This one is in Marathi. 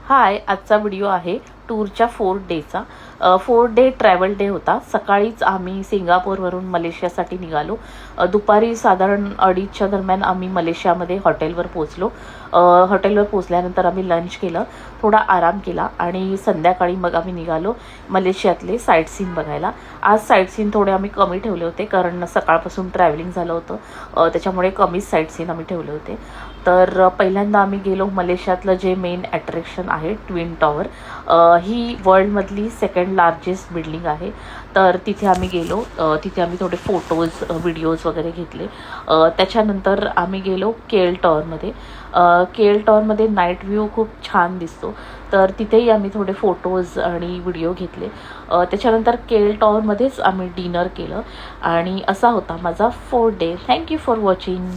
हाय, आजचा व्हिडिओ आहे टूरच्या 4 डेचा. 4 डे ट्रॅव्हल डे होता. सकाळीच आम्ही सिंगापूरवरून मलेशियासाठी निघालो. दुपारी साधारण 2:30च्या दरम्यान आम्ही मलेशियामध्ये हॉटेलवर पोहोचलो. हॉटेलवर पोहोचल्यानंतर आम्ही लंच केलं, थोडा आराम केला आणि संध्याकाळी मग आम्ही निघालो मलेशियातले साईट सीन बघायला. आज साईट सीन थोडे आम्ही कमी ठेवले होते कारण सकाळपासून ट्रॅव्हलिंग झालं होतं, त्याच्यामुळे कमीच साईट सीन आम्ही ठेवले होते. तर पहिल्यांदा आम्ही गेलो मलेशियातलं जे मेन अट्रॅक्शन आहे ट्विन टॉवर. ही वर्ल्डमधली सेकंड लार्जेस्ट बिल्डिंग आहे. तर तिथे आम्ही गेलो. तिथे आम्ही थोडे फोटोज व्हिडिओज वगैरे घेतले. त्याच्यानंतर आम्ही गेलो केएल टॉवरमध्ये. केएल टॉवरमध्ये नाईट व्ह्यू खूप छान दिसतो, तर तिथेही आम्ही थोडे फोटोज आणि व्हिडिओ घेतले. त्याच्यानंतर केएल टॉवरमध्येच आम्ही डिनर केलं आणि असा होता माझा 4 डे. Thank you for watching.